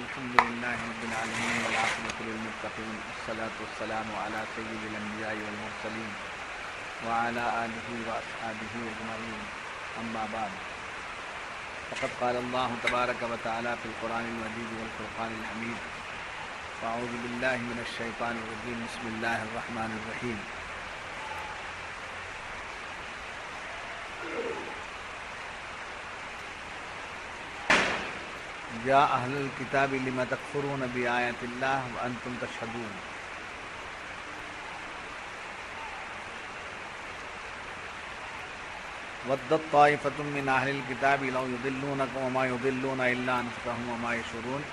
الحمد لله رب العالمين والعاقبة للمتقين والصلاة والسلام على سيد الأنبياء والمرسلين وعلى آله وأصحابه أجمعين أما بعد فقد قال الله تبارك وتعالى في القرآن المجيد والفرقان الحميد فأعوذ بالله من الشيطان الرجيم بسم الله الرحمن الرحيم یا اہل الکتاب لم تکفرون بآیات اللہ وانتم تشہدون ودت طائفة من اہل الکتاب لو یضلونکم وما یضلون الا انفسهم وما یشعرون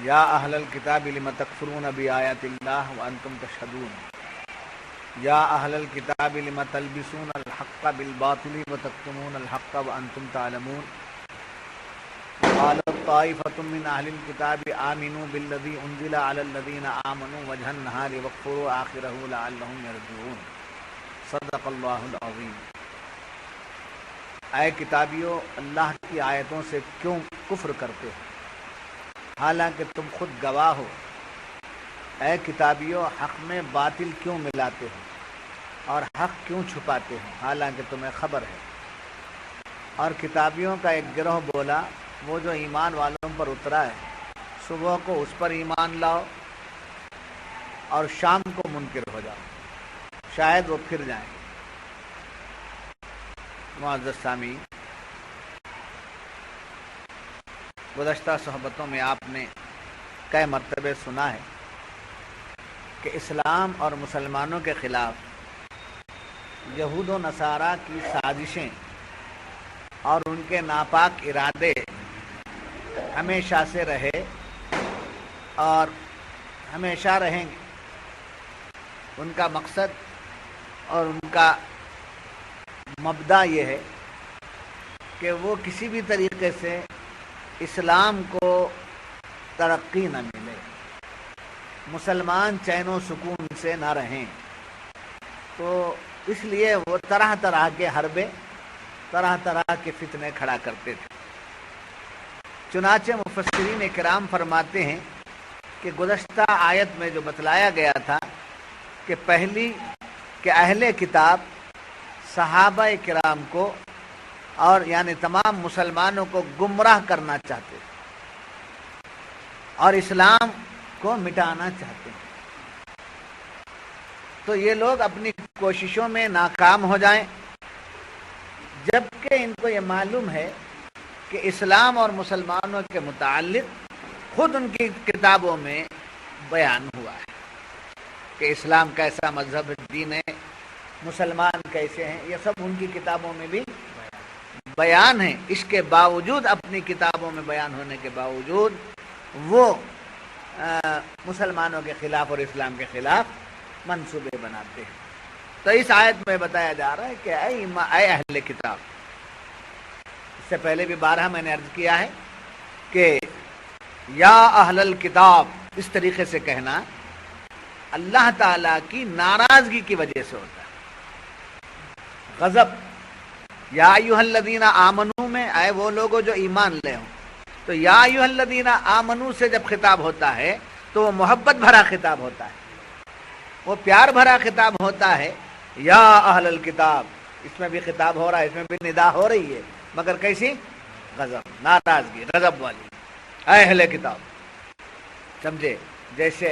یا اہل الکتاب لم تکفرون بآیات اللہ وانتم تشہدون یا اہل الکتاب لم تلبسون الحق بالباطل وتکتمون الحق وانتم تعلمون قالت طائفة من أهل الكتاب آمنوا بالذي أنزل على الذين آمنوا وجه النهار واكفروا آخره لعلهم يرجعون صدق اللہ العظیم۔ اے کتابیو، اللہ کی آیتوں سے کیوں کفر کرتے ہو حالانکہ تم خود گواہ ہو؟ اے کتابیو، حق میں باطل کیوں ملاتے ہو اور حق کیوں چھپاتے ہو حالانکہ تمہیں خبر ہے؟ اور کتابیوں کا ایک گروہ بولا، وہ جو ایمان والوں پر اترا ہے صبح کو اس پر ایمان لاؤ اور شام کو منکر ہو جاؤ، شاید وہ پھر جائیں۔ معزز سامعین، گزشتہ صحبتوں میں آپ نے کئی مرتبے سنا ہے کہ اسلام اور مسلمانوں کے خلاف یہود و نصارہ کی سازشیں اور ان کے ناپاک ارادے ہمیشہ سے رہے اور ہمیشہ رہیں گے۔ ان کا مقصد اور ان کا مبدا یہ ہے کہ وہ کسی بھی طریقے سے اسلام کو ترقی نہ ملے، مسلمان چین و سکون سے نہ رہیں، تو اس لیے وہ طرح طرح کے حربے، طرح طرح کے فتنے کھڑا کرتے تھے۔ چنانچہ مفسرین کرام فرماتے ہیں کہ گزشتہ آیت میں جو بتلایا گیا تھا کہ پہلی کہ اہل کتاب صحابہ کرام کو اور یعنی تمام مسلمانوں کو گمراہ کرنا چاہتے اور اسلام کو مٹانا چاہتے ہیں، تو یہ لوگ اپنی کوششوں میں ناکام ہو جائیں، جبکہ ان کو یہ معلوم ہے کہ اسلام اور مسلمانوں کے متعلق خود ان کی کتابوں میں بیان ہوا ہے کہ اسلام کیسا مذہب دین ہے، مسلمان کیسے ہیں، یہ سب ان کی کتابوں میں بھی بیان ہے۔ اس کے باوجود، اپنی کتابوں میں بیان ہونے کے باوجود، وہ مسلمانوں کے خلاف اور اسلام کے خلاف منصوبے بناتے ہیں۔ تو اس آیت میں بتایا جا رہا ہے کہ اے اہل کتاب، اس سے پہلے بھی بارہا میں نے عرض کیا ہے کہ یا اہل الکتاب اس طریقے سے کہنا اللہ تعالیٰ کی ناراضگی کی وجہ سے ہوتا ہے۔ غضب، یا ایھا الذین آمنو میں اے وہ لوگوں جو ایمان لے ہوں، تو یا ایھا الذین آمنو سے جب خطاب ہوتا ہے تو وہ محبت بھرا خطاب ہوتا ہے، وہ پیار بھرا خطاب ہوتا ہے۔ یا اہل الکتاب، اس میں بھی خطاب ہو رہا ہے، اس میں بھی ندا ہو رہی ہے، مگر کیسی؟ غضب، ناراضگی، غضب والی۔ اے اہل کتاب، سمجھے؟ جیسے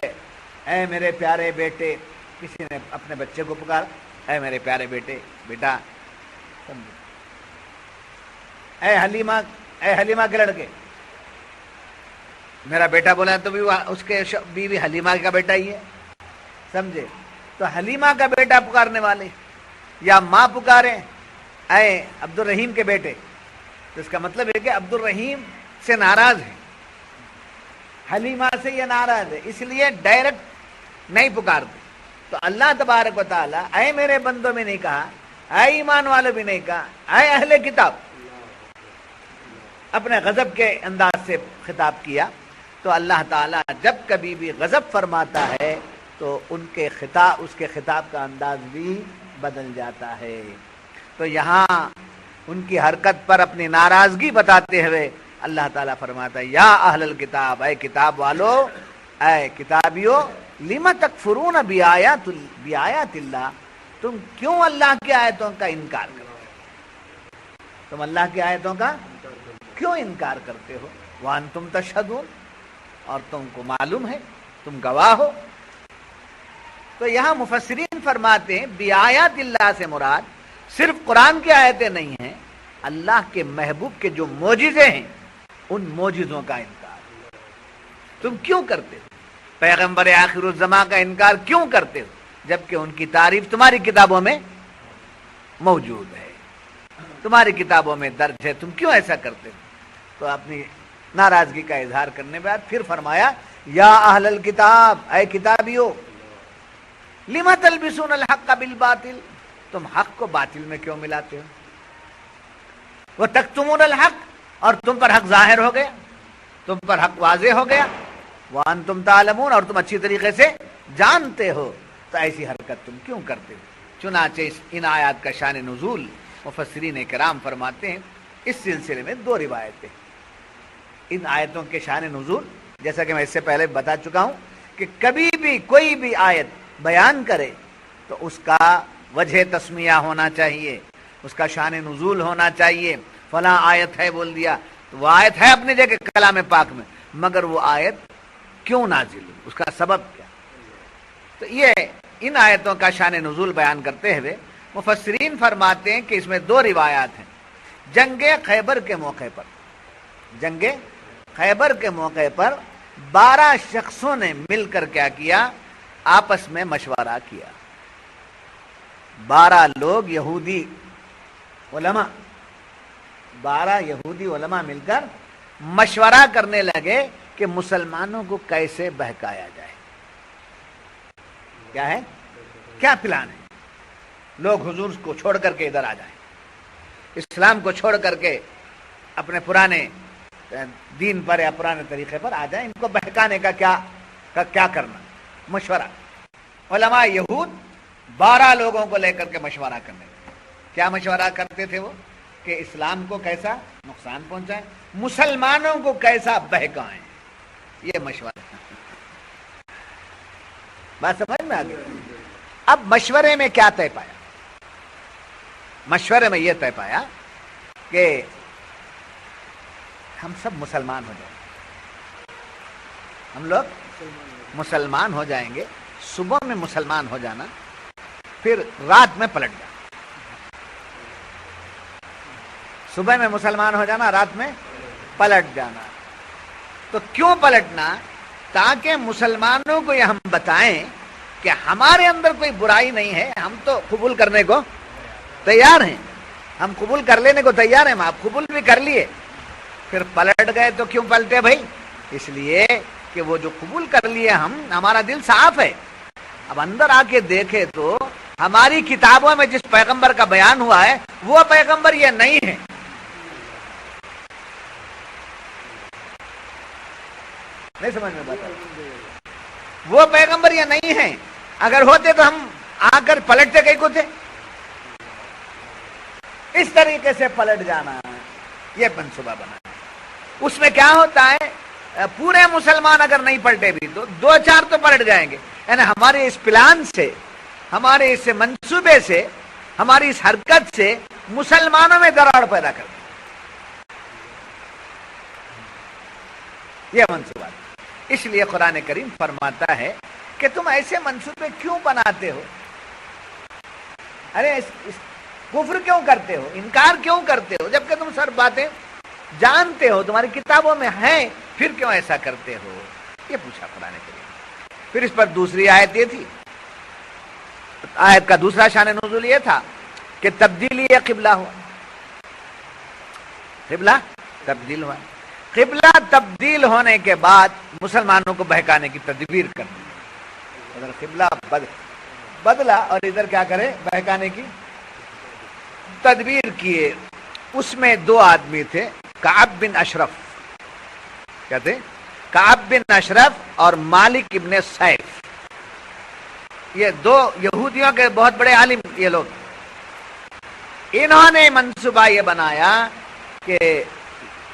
اے میرے پیارے بیٹے، کسی نے اپنے بچے کو پکارا، اے میرے پیارے بیٹے، بیٹا، سمجھے؟ اے حلیمہ کے لڑکے، میرا بیٹا بولا تو بھی اس کے بیوی حلیمہ کا بیٹا ہی ہے، سمجھے؟ تو حلیمہ کا بیٹا پکارنے والے، یا ماں پکارے اے عبد الرحیم کے بیٹے، تو اس کا مطلب ہے کہ عبد الرحیم سے ناراض ہے، حلیمہ سے یہ ناراض ہے، اس لیے ڈائریکٹ نہیں پکارتے۔ تو اللہ تبارک و تعالیٰ اے میرے بندوں میں نہیں کہا، اے ایمان والوں بھی نہیں کہا، اے اہل کتاب، اپنے غضب کے انداز سے خطاب کیا۔ تو اللہ تعالیٰ جب کبھی بھی غضب فرماتا ہے تو اس کے خطاب کا انداز بھی بدل جاتا ہے۔ تو یہاں ان کی حرکت پر اپنی ناراضگی بتاتے ہوئے اللہ تعالیٰ فرماتا ہے یا اہل الکتاب، اے کتاب والو، اے کتابیو، لم تکفرون بآیات اللہ، تم کیوں اللہ کی آیتوں کا انکار کرتے ہو؟ تم اللہ کی آیتوں کا کیوں انکار کرتے ہو؟ وانتم تشہدون، اور تم کو معلوم ہے، تم گواہ ہو۔ تو یہاں مفسرین فرماتے ہیں بآیات اللہ سے مراد صرف قرآن کی آیتیں نہیں ہیں، اللہ کے محبوب کے جو معجزے ہیں ان معجزوں کا انکار تم کیوں کرتے ہو؟ پیغمبر آخر الزماں کا انکار کیوں کرتے ہو جبکہ ان کی تعریف تمہاری کتابوں میں موجود ہے، تمہاری کتابوں میں درج ہے، تم کیوں ایسا کرتے ہو؟ تو اپنی ناراضگی کا اظہار کرنے کے بعد پھر فرمایا یا اہل الکتاب، اے کتابیو، لم تلبسون الحق بالباطل، تم حق کو باطل میں کیوں ملاتے ہو؟ وتکتمون الحق، اور تم پر حق ظاہر ہو گیا، تم پر حق واضح ہو گیا، وانتم تعلمون، اور تم اچھی طریقے سے جانتے ہو، تو ایسی حرکت تم کیوں کرتے ہو؟ چنانچہ ان آیات کا شان نزول مفسرین کرام فرماتے ہیں اس سلسلے میں دو روایتیں۔ ان آیتوں کے شان نزول جیسا کہ میں اس سے پہلے بتا چکا ہوں کہ کبھی بھی کوئی بھی آیت بیان کرے تو اس کا وجہ تسمیہ ہونا چاہیے، اس کا شان نزول ہونا چاہیے۔ فلاں آیت ہے بول دیا تو وہ آیت ہے اپنی جگہ کلام پاک میں، مگر وہ آیت کیوں نازل ہوئی، اس کا سبب کیا؟ تو یہ ان آیتوں کا شان نزول بیان کرتے ہوئے مفسرین فرماتے ہیں کہ اس میں دو روایات ہیں۔ جنگ خیبر کے موقع پر، جنگ خیبر کے موقع پر 12 شخصوں نے مل کر کیا کیا؟ آپس میں مشورہ کیا۔ 12 لوگ یہودی علماء، 12 یہودی علماء مل کر مشورہ کرنے لگے کہ مسلمانوں کو کیسے بہکایا جائے، کیا ہے، کیا پلان ہے؟ لوگ حضور کو چھوڑ کر کے ادھر آ جائیں، اسلام کو چھوڑ کر کے اپنے پرانے دین پر یا پرانے طریقے پر آ جائیں، ان کو بہکانے کا کیا کرنا؟ مشورہ۔ علماء یہود 12 لوگوں کو لے کر کے مشورہ کرنے لگے۔ کیا مشورہ کرتے تھے وہ؟ کہ اسلام کو کیسا نقصان پہنچائیں، مسلمانوں کو کیسا بہکائیں، یہ مشورہ۔ بات سمجھ میں آ گئی؟ اب مشورے میں کیا طے پایا؟ مشورے میں یہ طے پایا کہ ہم سب مسلمان ہو جائیں گے، ہم لوگ مسلمان ہو جائیں گے، صبح میں مسلمان ہو جانا، پھر رات میں پلٹ جانا۔ صبح میں مسلمان ہو جانا، رات میں پلٹ جانا۔ تو کیوں پلٹنا؟ تاکہ مسلمانوں کو یہ ہم بتائیں کہ ہمارے اندر کوئی برائی نہیں ہے، ہم تو قبول کرنے کو تیار ہیں، ہم قبول کر لینے کو تیار ہیں، آپ قبول بھی کر لیے، پھر پلٹ گئے تو کیوں پلٹے بھائی؟ اس لیے کہ وہ جو قبول کر لیے ہمارا دل صاف ہے۔ اب اندر آ کے دیکھے تو ہماری کتابوں میں جس پیغمبر کا بیان ہوا ہے وہ پیغمبر یہ نہیں ہے۔ نہیں سمجھ میں بات؟ وہ پیغمبر یہ نہیں ہے، اگر ہوتے تو ہم آ کر پلٹتے کہیں کو تھے۔ اس طریقے سے پلٹ جانا یہ منصوبہ بنا۔ اس میں کیا ہوتا ہے، پورے مسلمان اگر نہیں پلٹے بھی تو 2-4 تو پلٹ جائیں گے، یعنی ہمارے اس پلان سے، ہمارے اس منصوبے سے، ہماری اس حرکت سے مسلمانوں میں دراڑ پیدا کر دیں، یہ منصوبہ۔ اس لیے قرآن کریم فرماتا ہے کہ تم ایسے منصوبے کیوں بناتے ہو؟ ارے کفر کیوں کرتے ہو، انکار کیوں کرتے ہو، جبکہ تم سب باتیں جانتے ہو، تمہاری کتابوں میں ہیں، پھر کیوں ایسا کرتے ہو؟ یہ پوچھا قرآن کریم۔ پھر اس پر دوسری آیت یہ تھی، آیت کا دوسرا شان نزول یہ تھا کہ تبدیلی قبلہ ہوا، قبلہ تبدیل ہوا، قبلہ تبدیل ہونے کے بعد مسلمانوں کو بہکانے کی تدبیر کر دی۔ ادھر قبلہ بدلا اور ادھر کیا کرے، بہکانے کی تدبیر کیے۔ اس میں 2 آدمی تھے، کعب بن اشرف، کیا تھے؟ کعب بن اشرف اور مالک ابن سیف، یہ 2 یہودیوں کے بہت بڑے عالم یہ لوگ۔ انہوں نے منصوبہ یہ بنایا کہ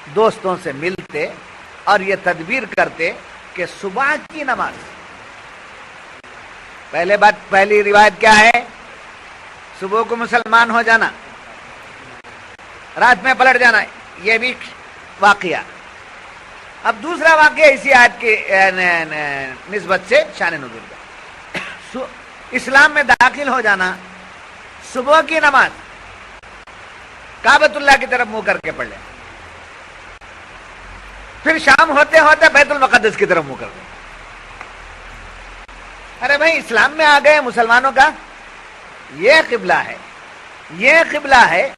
دوستوں سے ملتے اور یہ تدبیر کرتے کہ صبح کی نماز، پہلی روایت کیا ہے؟ صبح کو مسلمان ہو جانا، رات میں پلٹ جانا، یہ بھی واقعہ۔ اب دوسرا واقعہ اسی آیت کی نسبت سے شان نزول کا، اسلام میں داخل ہو جانا، صبح کی نماز کعبۃ اللہ کی طرف منہ کر کے پڑھ لیں، پھر شام ہوتے ہوتے بیت المقدس کی طرف منہ کر لیں۔ ارے بھائی اسلام میں آ گئے مسلمانوں کا یہ قبلہ ہے، یہ قبلہ ہے،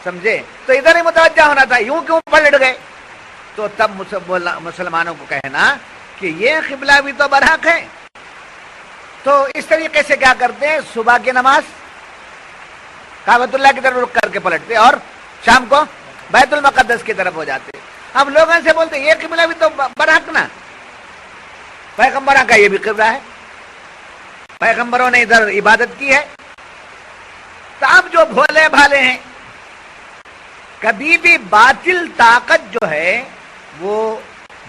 سمجھے؟ تو ادھر ہی متوجہ ہونا تھا، یوں کیوں پلٹ گئے؟ تو تب مسلمانوں کو کہنا کہ یہ قبلہ بھی تو برحق ہے۔ تو اس طریقے سے کیا کرتے ہیں؟ صبح کی نماز کعبۃ اللہ کی طرف رخ کر کے پلٹتے اور شام کو بیت المقدس کی طرف ہو جاتے۔ اب لوگوں سے بولتے یہ قبلہ بھی تو برحق نا، پیغمبروں کا یہ بھی قبلہ ہے، پیغمبروں نے ادھر عبادت کی ہے۔ تو اب جو بھولے بھالے ہیں، کبھی بھی باطل طاقت جو ہے وہ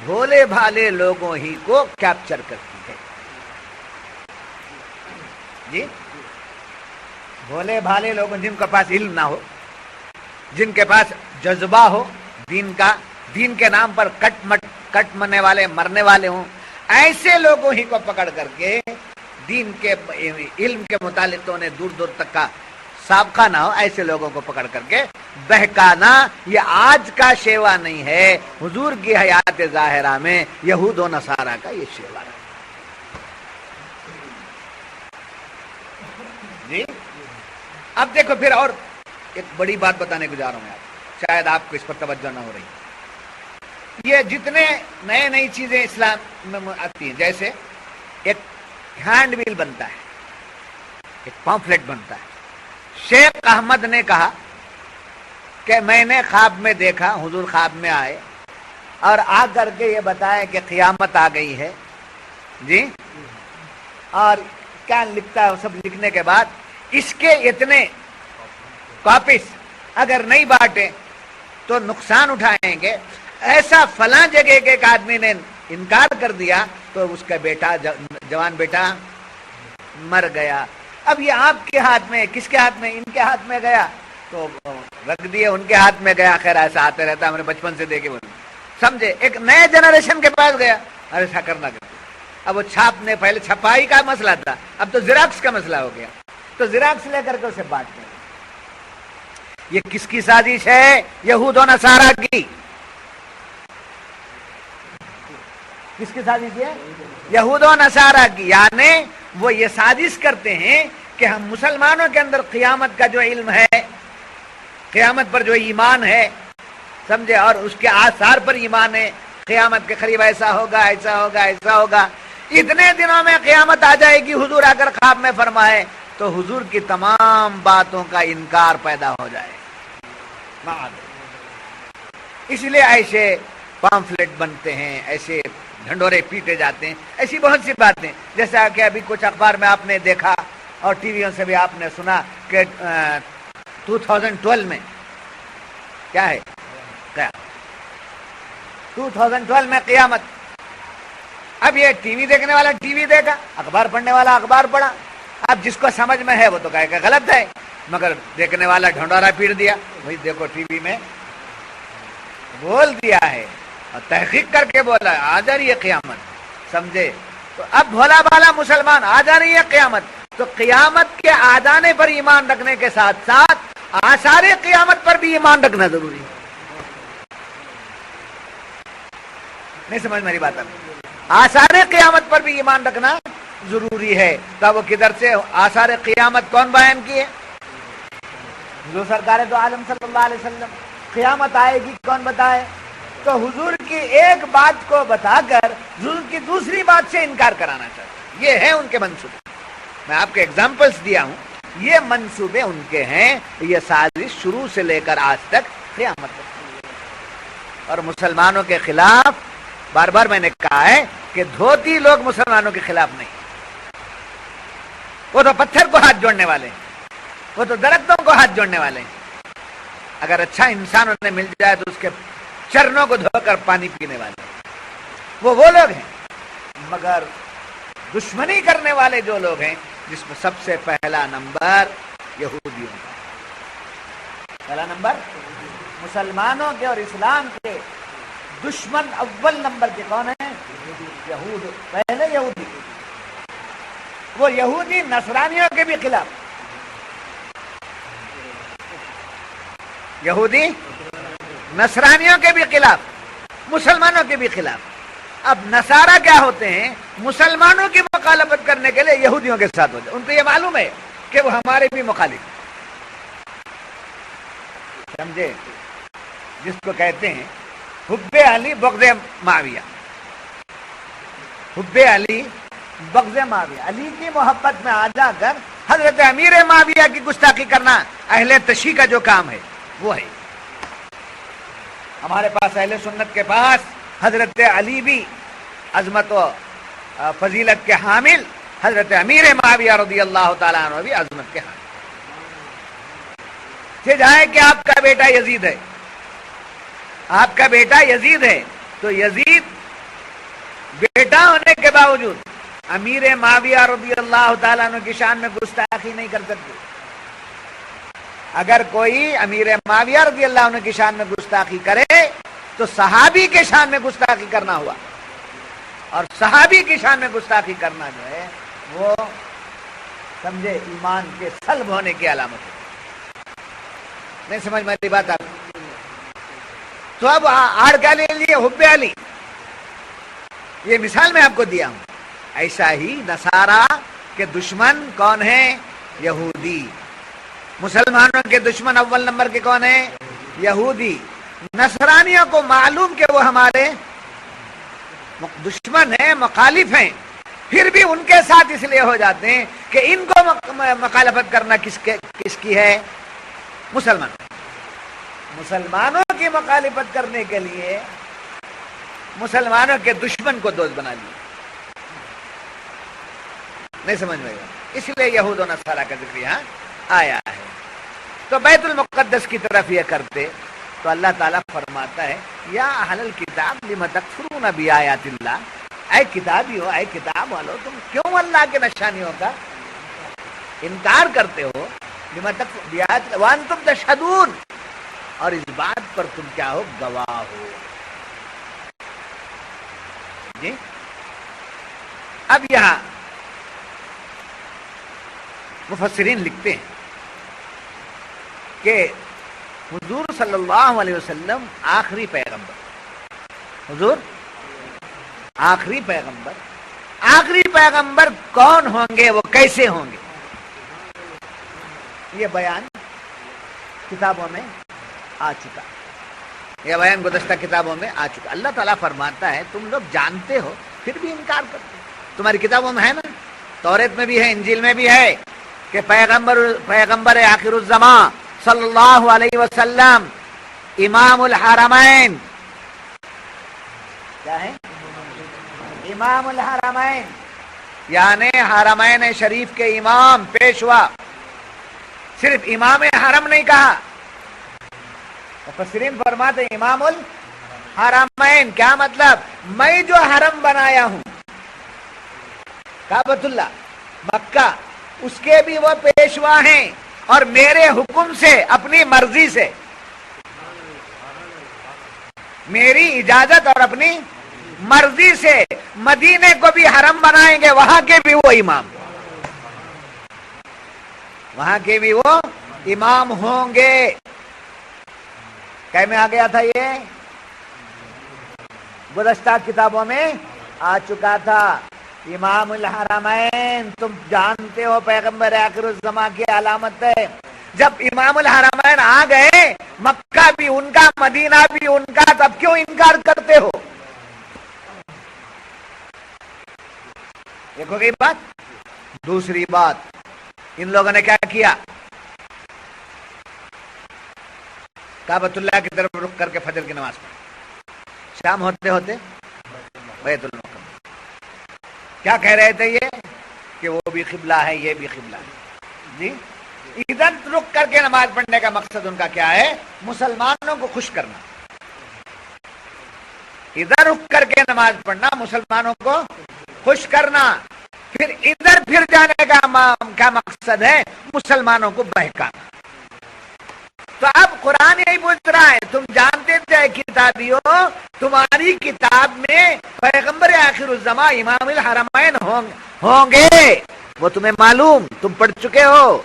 بھولے بھالے لوگوں ہی کو کیپچر کرتی ہے۔ جی بھولے بھالے لوگوں، جن کے پاس علم نہ ہو، جن کے پاس جذبہ ہو دین کا، دین کے نام پر کٹ مرنے والے مرنے والے ہوں، ایسے لوگوں ہی کو پکڑ کر کے دین کے علم کے متعلق تو انہیں دور دور تک کا سابقہ نہ ہو، ایسے لوگوں کو پکڑ کر کے بہکانا یہ آج کا شیوا نہیں ہے، حضور کی حیات ظاہرہ میں یہود و نصارہ کا یہ شیوا ہے۔ جی اب دیکھو پھر اور ایک بڑی بات بتانے کو جا رہا ہوں آپ، شاید آپ کو اس پر توجہ نہ ہو رہی۔ یہ جتنے نئی چیزیں اسلام میں آتی ہیں، جیسے ایک ہینڈ ویل بنتا ہے، ایک پامفلیٹ بنتا ہے۔ شیخ احمد نے کہا کہ میں نے خواب میں دیکھا، حضور خواب میں آئے اور آ کر کے یہ بتایا کہ قیامت آ گئی ہے۔ جی اور کیا لکھتا ہے، سب لکھنے کے بعد اس کے اتنے کاپیز اگر نہیں بانٹے تو نقصان اٹھائیں گے، ایسا فلاں جگہ کے ایک آدمی نے انکار کر دیا تو اس کا بیٹا، جوان بیٹا مر گیا۔ اب یہ آپ کے ہاتھ میں، کس کے ہاتھ میں؟ ان کے ہاتھ میں گیا تو رکھ دیے، ان کے ہاتھ میں گیا۔ خیر ایسا آتے رہتا، ہم نے بچپن سے دیکھے بولے، سمجھے؟ ایک نئے جنریشن کے پاس گیا، ارے ایسا کرنا کرتے۔ اب وہ چھاپنے، پہلے چھپائی کا مسئلہ تھا، اب تو زیراکس کا مسئلہ ہو گیا، تو زیراکس لے کر کے اسے بانٹتے ہیں۔ یہ کس کی سازش ہے؟ یہود و نصارہ کی۔ کس کی سازش ہے؟ یہود و نصارہ کی۔ یعنی وہ یہ سازش کرتے ہیں کہ ہم مسلمانوں کے اندر قیامت کا جو علم ہے، قیامت پر جو ایمان ہے، سمجھے، اور اس کے آثار پر ایمان ہے، قیامت کے قریب ایسا ہوگا، ایسا ہوگا، ایسا ہوگا، اتنے دنوں میں قیامت آ جائے گی، حضور آ کر خواب میں فرمائے تو حضور کی تمام باتوں کا انکار پیدا ہو جائے۔ اس لیے ایسے پامفلیٹ بنتے ہیں، ایسے ڈھنڈورے پیٹے جاتے ہیں، ایسی بہت سی باتیں، جیسا کہ ابھی کچھ اخبار میں آپ نے دیکھا اور ٹی ویوں سے بھی آپ نے سنا کہ 2012 میں کیا ہے، 2012 میں قیامت۔ اب یہ ٹی وی دیکھنے والا ٹی وی دیکھا، اخبار پڑھنے والا اخبار پڑھا، اب جس کو سمجھ میں ہے وہ تو کہے کہ غلط ہے، مگر دیکھنے والا ڈھنڈورا پیٹ دیا، بھائی دیکھو ٹی وی میں بول دیا ہے اور تحقیق کر کے بولا آ جا رہی ہے قیامت، سمجھے؟ تو اب بھولا بھالا مسلمان آ جا رہی ہے قیامت، تو قیامت کے آ جانے پر ایمان رکھنے کے ساتھ ساتھ آثار قیامت پر بھی ایمان رکھنا ضروری ہے۔ نہیں سمجھ میری بات؟ آثار قیامت پر بھی ایمان رکھنا ضروری ہے۔ تو وہ کدھر سے آثار قیامت کون بیان کیے؟ حضور سرکار دو عالم صلی اللہ علیہ وسلم۔ قیامت آئے گی کون بتائے؟ تو حضور کی ایک بات کو بتا کر حضور کی دوسری بات سے انکار کرانا چاہتے، یہ ہے ان کے منصوبے۔ میں آپ کو ایگزامپلس دیا ہوں، یہ منصوبے ان کے ہیں، یہ سازش شروع سے لے کر آج تک قیامت تک۔ اور مسلمانوں کے خلاف بار بار میں نے کہا ہے کہ دھوتی لوگ مسلمانوں کے خلاف نہیں، وہ تو پتھر کو ہاتھ جوڑنے والے ہیں، وہ تو درختوں کو ہاتھ جوڑنے والے ہیں۔ اگر اچھا انسان انہیں مل جائے تو اس کے چرنوں کو دھو کر پانی پینے والے، وہ لوگ ہیں. مگر دشمنی کرنے والے جو لوگ ہیں، جس میں سب سے پہلا نمبر یہودیوں کا. پہلا نمبر مسلمانوں کے اور اسلام کے دشمن اول نمبر کے کون ہیں؟ یہود. پہلے یہودی، وہ یہودی نصرانیوں کے بھی خلاف، یہودی نصرانیوں کے بھی خلاف، مسلمانوں کے بھی خلاف. اب نصارہ کیا ہوتے ہیں؟ مسلمانوں کی مخالفت کرنے کے لیے یہودیوں کے ساتھ ہوتے ہیں. ان کو یہ معلوم ہے کہ وہ ہمارے بھی مخالف ہیں. سمجھے؟ جس کو کہتے ہیں حب علی بغض معاویہ. حب علی بغض معاویہ، علی کی محبت میں آ جا کر حضرت امیر معاویہ کی گستاخی کرنا اہل تشیع کا جو کام ہے وہ ہے. ہمارے پاس اہل سنت کے پاس حضرت علی بھی عظمت و فضیلت کے حامل، حضرت امیر معاویہ رضی اللہ تعالیٰ عنہ بھی عظمت کے حامل. جائے کہ آپ کا بیٹا یزید ہے، آپ کا بیٹا یزید ہے، تو یزید بیٹا ہونے کے باوجود امیر معاویہ رضی اللہ تعالیٰ عنہ کی شان میں گستاخی نہیں کر سکتے. اگر کوئی امیر معاویہ رضی اللہ عنہ کی شان میں گستاخی کرے تو صحابی کے شان میں گستاخی کرنا ہوا، اور صحابی کی شان میں گستاخی کرنا جو ہے وہ سمجھے ایمان کے سلب ہونے کی علامت ہے. نہیں سمجھ میں آئی بات آپ؟ تو اب آڑ کیا لے لیے؟ حب علی. یہ مثال میں آپ کو دیا ہوں. ایسا ہی نصارہ کے دشمن کون ہیں؟ یہودی. مسلمانوں کے دشمن اول نمبر کے کون ہیں؟ یہودی. نصرانیوں کو معلوم کہ وہ ہمارے دشمن ہیں، مخالف ہیں، پھر بھی ان کے ساتھ اس لیے ہو جاتے ہیں کہ ان کو مخالفت کرنا کس کی ہے؟ مسلمانوں کی مخالفت کرنے کے لیے مسلمانوں کے دشمن کو دوست بنا لیا. نہیں سمجھ میں آیا؟ اس لیے یہود و نصارہ کا ذکر یہاں آیا ہے. تو بیت المقدس کی طرف یہ کرتے تو اللہ تعالیٰ فرماتا ہے یا اہل الکتاب لم تکفرون بآیات اللہ. اے کتابیو، اے کتاب والو، تم کیوں اللہ کے نشانیوں کا انکار کرتے ہو؟ لم تکفرون بآیات اللہ وانتم تشہدون، اور اس بات پر تم کیا ہو؟ گواہ ہو. جی اب یہاں مفسرین لکھتے ہیں کہ حضور صلی اللہ علیہ وسلم آخری پیغمبر، حضور آخری پیغمبر. آخری پیغمبر کون ہوں گے، وہ کیسے ہوں گے، یہ بیان کتابوں میں آ چکا، یہ بیان گزشتہ کتابوں میں آ چکا. اللہ تعالیٰ فرماتا ہے تم لوگ جانتے ہو پھر بھی انکار کرتے ہو. تمہاری کتابوں میں ہے نا، توریت میں بھی ہے، انجیل میں بھی ہے کہ پیغمبر آخر الزمان صلی اللہ علیہ وسلم امام الحرمین، کیا ہے؟ امام الحرمین، یعنی حرمین شریف کے امام، پیشوا. صرف امام حرم نہیں کہا، مفسرین فرماتے ہیں امام الحرمین. کیا مطلب؟ میں جو حرم بنایا ہوں کعبۃ اللہ مکہ، اس کے بھی وہ پیشوا ہیں، اور میرے حکم سے، اپنی مرضی سے، میری اجازت اور اپنی مرضی سے مدینے کو بھی حرم بنائیں گے، وہاں کے بھی وہ امام، وہاں کے بھی وہ امام ہوں گے. کہہ میں آ گیا تھا، یہ گزشتہ کتابوں میں آ چکا تھا. امام الحرمین تم جانتے ہو پیغمبر آخر الزمان کی علامت ہے. جب امام الحرمین آ گئے، مکہ بھی ان کا، مدینہ بھی ان کا، تب کیوں انکار کرتے ہو؟ دیکھو گئی بات. دوسری بات، ان لوگوں نے کیا کیا؟ کعبۃ اللہ کی طرف رخ کر کے فجر کی نماز پڑھی. شام ہوتے ہوتے بیت المقدس. کیا کہہ رہے تھے یہ؟ کہ وہ بھی قبلہ ہے، یہ بھی قبلہ ہے. جی ادھر رک کر کے نماز پڑھنے کا مقصد ان کا کیا ہے؟ مسلمانوں کو خوش کرنا. ادھر رک کر کے نماز پڑھنا، مسلمانوں کو خوش کرنا، پھر ادھر پھر جانے کا کیا مقصد ہے؟ مسلمانوں کو بہکانا۔ تو اب قرآن یہی پوچھ رہا ہے، تم جانتے تھے کتابیوں تمہاری کتاب میں پیغمبر آخر الزمان امام الحرمین ہوں گے، وہ تمہیں معلوم، تم پڑھ چکے ہو،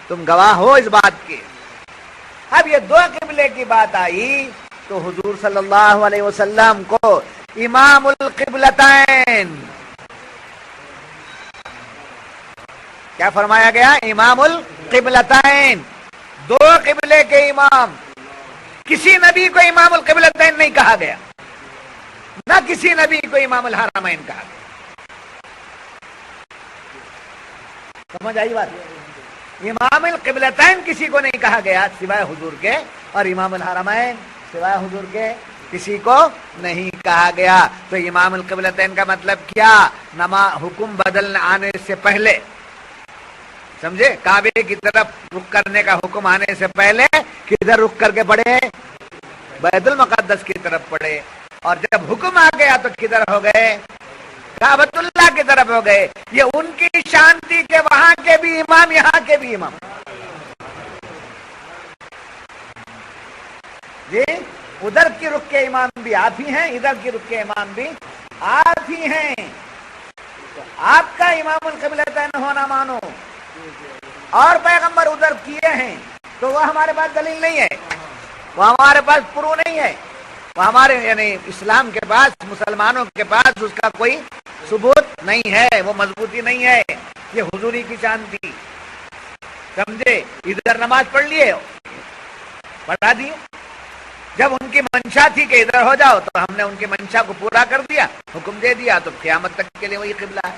تم گواہ ہو اس بات کے۔ اب یہ دو قبلے کی بات آئی تو حضور صلی اللہ علیہ وسلم کو امام القبلتین کیا فرمایا گیا؟ امام القبلتین، دو قبلے کے امام۔ کسی نبی کو امام القبلتین نہیں کہا گیا، نہ کسی نبی کو امام الحرمین کہا گیا۔ سمجھ آئی بات؟ امام القبلتین کسی کو نہیں کہا گیا سوائے حضور کے، اور امام الحرمین سوائے حضور کے کسی کو نہیں کہا گیا۔ تو امام القبلتین کا مطلب کیا؟ حکم بدل آنے سے پہلے، سمجھے، کعبے کی طرف رخ کرنے کا حکم آنے سے پہلے کدھر رخ کر کے پڑھے؟ بیت المقدس کی طرف پڑھے، اور جب حکم آ گیا تو کدھر ہو گئے؟ کعبۃ اللہ کی طرف ہو گئے۔ یہ ان کی شانتی کے وہاں کے بھی امام، یہاں کے بھی امام۔ جی، ادھر کی رخ کے امام بھی آپ ہی ہیں، ادھر کی رخ کے امام بھی آپ ہی ہیں۔ تو آپ کا امام القبلتین ہونا مانو، اور پیغمبر ادھر کیے ہیں تو وہ ہمارے پاس دلیل نہیں ہے، وہ ہمارے پاس پرو نہیں ہے، وہ ہمارے یعنی اسلام کے پاس، مسلمانوں کے پاس اس کا کوئی ثبوت نہیں ہے، وہ مضبوطی نہیں ہے۔ یہ حضوری کی شانتی، سمجھے، ادھر نماز پڑھ لیے، پڑھا دیے، جب ان کی منشا تھی کہ ادھر ہو جاؤ تو ہم نے ان کی منشا کو پورا کر دیا، حکم دے دیا، تو قیامت تک کے لیے وہی قبلہ ہے۔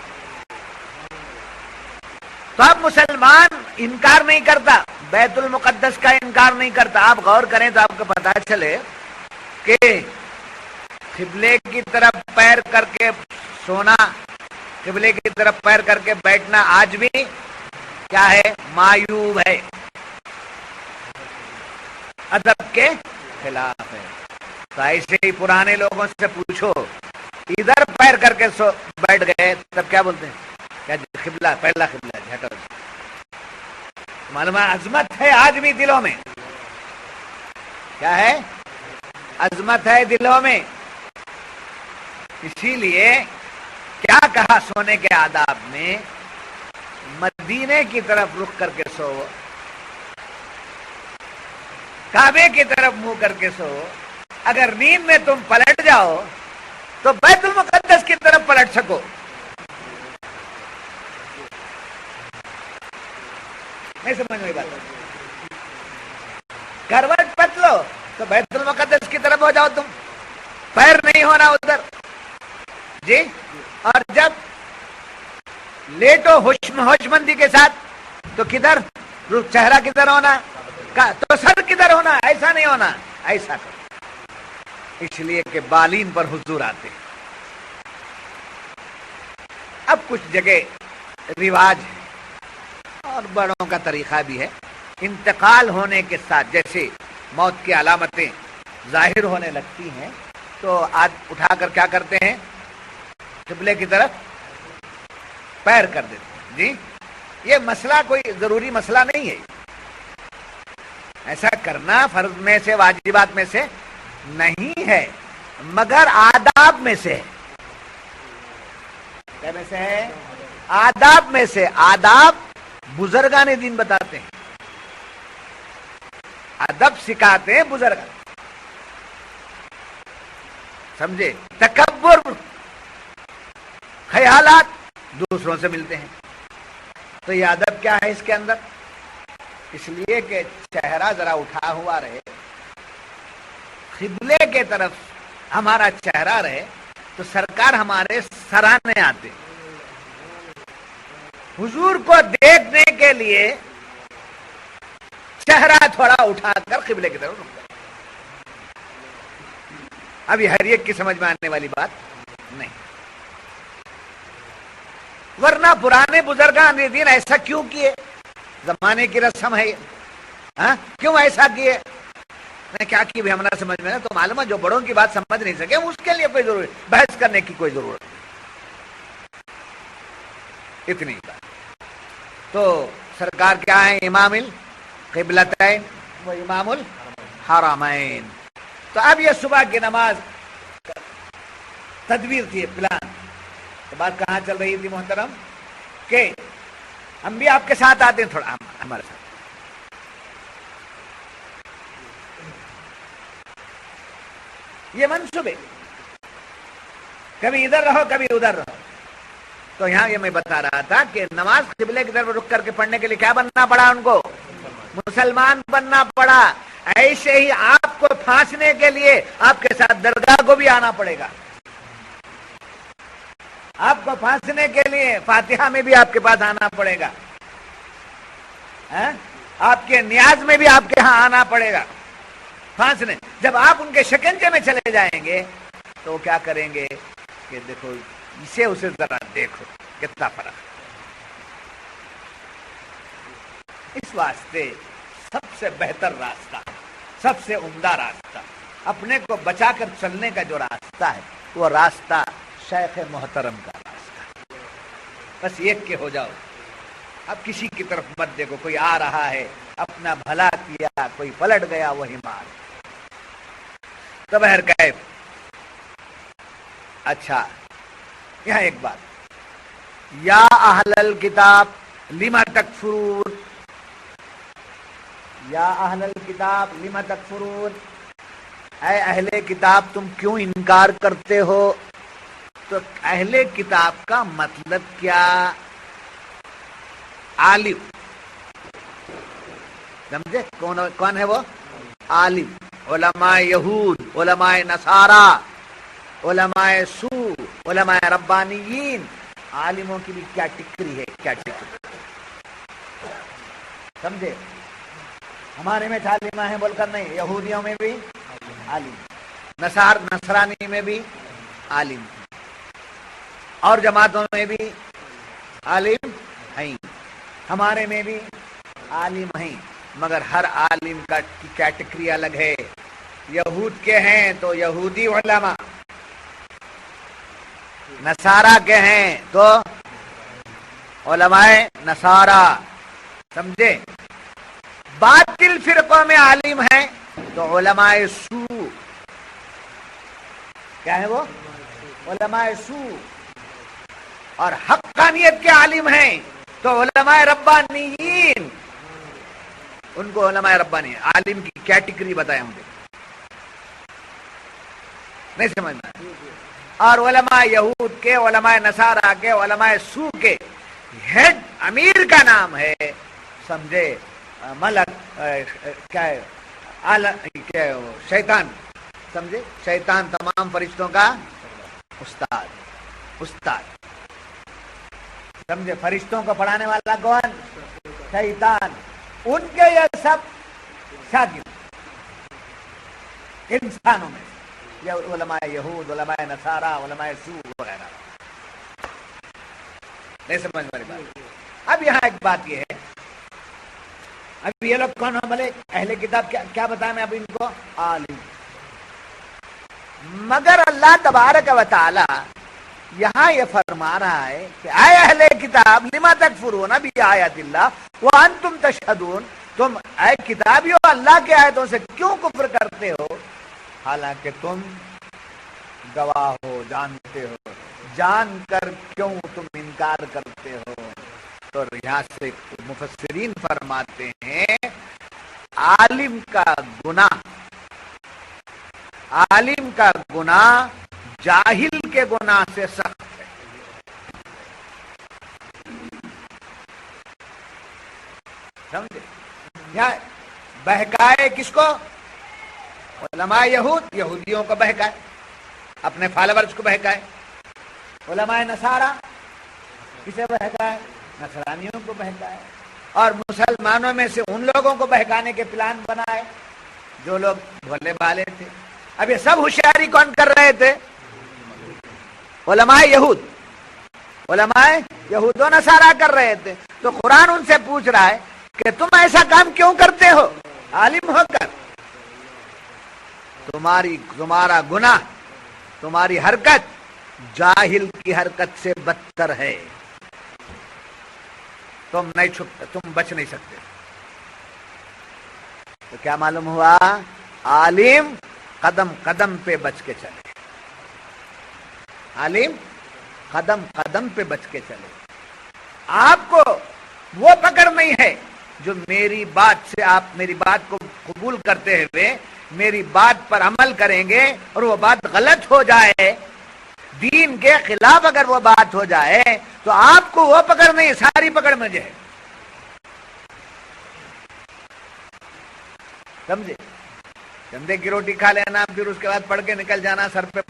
تو اب مسلمان انکار نہیں کرتا، بیت المقدس کا انکار نہیں کرتا۔ آپ غور کریں تو آپ کو پتہ چلے کہ قبلے کی طرف پیر کر کے سونا، قبلے کی طرف پیر کر کے بیٹھنا آج بھی کیا ہے؟ معیوب ہے، ادب کے خلاف ہے۔ تو ایسے ہی پرانے لوگوں سے پوچھو، ادھر پیر کر کے بیٹھ گئے تب کیا بولتے ہیں؟ کیا قبلہ، پہلا قبلہ ہٹو۔ معلوم ہے عظمت ہے آج بھی دلوں میں، کیا ہے؟ عظمت ہے دلوں میں۔ اسی لیے کیا کہا سونے کے آداب میں؟ مدینے کی طرف رخ کر کے سو، کعبے کی طرف منہ کر کے سو۔ اگر نیند میں تم پلٹ جاؤ تو بیت المقدس کی طرف پلٹ سکو۔ نہیں سمجھ میں بات؟ کروٹ پتلو تو بیت المقدس کی طرف ہو جاؤ، تم پیر نہیں ہونا ادھر، جی۔ اور جب لیٹو ہوش مندی کے ساتھ تو کدھر چہرہ کدھر ہونا، تو سر کدھر ہونا، ایسا نہیں ہونا، ایسا کرو۔ اس لیے کہ بالین پر حضور آتے۔ اب کچھ جگہ رواج ہے اور بڑوں کا طریقہ بھی ہے، انتقال ہونے کے ساتھ جیسے موت کی علامتیں ظاہر ہونے لگتی ہیں تو آج اٹھا کر کیا کرتے ہیں؟ قبلے کی طرف پیر کر دیتے ہیں، جی۔ یہ مسئلہ کوئی ضروری مسئلہ نہیں ہے، ایسا کرنا فرض میں سے، واجبات میں سے نہیں ہے، مگر آداب میں سے ہے۔ کیا میں سے ہے؟ آداب میں سے۔ آداب بزرگان دین بتاتے ہیں، ادب سکھاتے ہیں بزرگ، سمجھے۔ تکبر، خیالات دوسروں سے ملتے ہیں، تو یہ ادب کیا ہے اس کے اندر؟ اس لیے کہ چہرہ ذرا اٹھا ہوا رہے، قبلے کے طرف ہمارا چہرہ رہے، تو سرکار ہمارے سرانے آتے، حضور کو دیکھنے کے لیے چہرہ تھوڑا اٹھا کر قبلے کی طرف رکھتا۔ اب یہ ہر ایک کی سمجھ میں آنے والی بات نہیں، ورنہ پرانے بزرگان دین ایسا کیوں کیے؟ زمانے کی رسم ہے، ہاں کیوں ایسا کیے؟ نے کیا کی بھی ہم نہ سمجھ میں، تو معلوم ہے جو بڑوں کی بات سمجھ نہیں سکے اس کے لیے کوئی ضرورت بحث کرنے کی کوئی ضرورت نہیں، اتنی بات۔ تو سرکار کیا ہے؟ امام القبلتین و امام الحرمین۔ تو اب یہ صبح کی نماز تدبیر تھی، پلان، تو بات کہاں چل رہی تھی محترم کہ ہم بھی آپ کے ساتھ آتے ہیں، تھوڑا ہمارے ساتھ۔ یہ منصوبے کبھی ادھر رہو کبھی ادھر رہو۔ تو یہاں یہ میں بتا رہا تھا کہ نماز قبلے کی طرف رک کر کے پڑھنے کے لیے کیا بننا پڑا ان کو؟ مسلمان بننا پڑا۔ ایسے ہی آپ کو پھانسنے کے لیے آپ کے ساتھ درگاہ کو بھی آنا پڑے گا، آپ کو پھانسنے کے لیے فاتحہ میں بھی آپ کے پاس آنا پڑے گا، آپ کے نیاز میں بھی آپ کے ہاں آنا پڑے گا پھانسنے۔ جب آپ ان کے شکنجے میں چلے جائیں گے تو وہ کیا کریں گے کہ دیکھو اسے ذرا دیکھو کتنا فرق۔ اس واسطے سب سے بہتر راستہ، سب سے عمدہ راستہ، اپنے کو بچا کر چلنے کا جو راستہ ہے وہ راستہ شیخ محترم کا راستہ ہے۔ بس ایک کے ہو جاؤ، اب کسی کی طرف مت دیکھو، کوئی آ رہا ہے اپنا بھلا کیا، کوئی پلٹ گیا وہی مار۔ تو بہر کیف، اچھا یہاں ایک بات، یا اہل الکتاب لم تکفرون، یا اہل الکتاب لم تکفرون، اے اہل کتاب تم کیوں انکار کرتے ہو؟ تو اہل کتاب کا مطلب کیا؟ عالم، سمجھے کون ہے وہ؟ عالم، علماء یہود، علماء نصارہ، علماء سو، علماء ربانیین، عالموں کی بھی کیا ٹکری ہے، کیا ٹکری، سمجھے؟ ہمارے میں عالمہ ہیں بول کر نہیں، یہودیوں میں بھی عالم، نصرانی میں بھی عالم، اور جماعتوں میں بھی عالم ہیں، ہمارے میں بھی عالم ہیں، مگر ہر عالم کا کیٹیگری الگ ہے۔ یہود کے ہیں تو یہودی علماء، نصارہ کے ہیں تو علماء نصارہ، سمجھے؟ باطل فرقوں میں عالم ہیں تو علماء سو، کیا ہے وہ؟ علماء سو، اور حقانیت کے عالم ہیں تو علماء ربانیین، ان کو علماء ربانی عالم کی کیٹیگری بتائے ہوں گے، نہیں سمجھنا؟ اور علماء یہود کے، علماء نصارہ کے، علماء سو کے ہیڈ امیر کا نام ہے، سمجھے؟ ملک، کیا ہے، شیطان، سمجھے؟ شیطان تمام فرشتوں کا استاد، سمجھے؟ فرشتوں کو پڑھانے والا کون؟ شیطان، ان کے یہ سب شاگرد انسانوں میں، یہ علماء یہود، علماء نصارہ، علماء سو وغیرہ، نہیں سمجھ والی بات۔ اب یہاں ایک بات یہ ہے، اب یہ لوگ کون ہو بھلے؟ اہل کتاب کیا بتایا میں اب ان کو؟ عالم، مگر اللہ تبارک و تعالی یہاں یہ فرما رہا ہے کہ اے اہل کتاب لما تکفرون بآیات اللہ وانتم تشہدون، تم اے کتابیو اللہ کے آیتوں سے کیوں کفر کرتے ہو حالانکہ تم گواہ ہو، جانتے ہو، جان کر کیوں تم انکار کرتے ہو؟ تو یہاں سے مفسرین فرماتے ہیں عالم کا گناہ جاہل کے گناہ سے سخت ہے، سمجھے؟ یہاں بہکائے کس کو؟ علماء یہود، یہودیوں کو بہکائے، اپنے فالورز کو بہکائے، علماء نصارہ کسے بہکائے؟ نصرانیوں کو بہکائے، اور مسلمانوں میں سے ان لوگوں کو بہکانے کے پلان بنائے جو لوگ بھولے بھالے تھے۔ اب یہ سب ہوشیاری کون کر رہے تھے؟ علماء یہود و نصارہ کر رہے تھے۔ تو قرآن ان سے پوچھ رہا ہے کہ تم ایسا کام کیوں کرتے ہو عالم ہو کر؟ تمہارا گناہ، تمہاری حرکت جاہل کی حرکت سے بدتر ہے، تم بچ نہیں سکتے۔ تو کیا معلوم ہوا؟ عالم قدم قدم پہ بچ کے چلے، عالم قدم قدم پہ بچ کے چلے۔ آپ کو وہ پکڑ نہیں ہے جو میری بات سے، آپ میری بات کو قبول کرتے ہوئے میری بات پر عمل کریں گے اور وہ بات غلط ہو جائے، دین کے خلاف اگر وہ بات ہو جائے تو آپ کو وہ پکڑ نہیں، ساری پکڑ مجھے ہے۔ سمجھے؟ چندے کی روٹی کھا لینا، پھر اس کے بعد پڑھ کے نکل جانا، سر پہ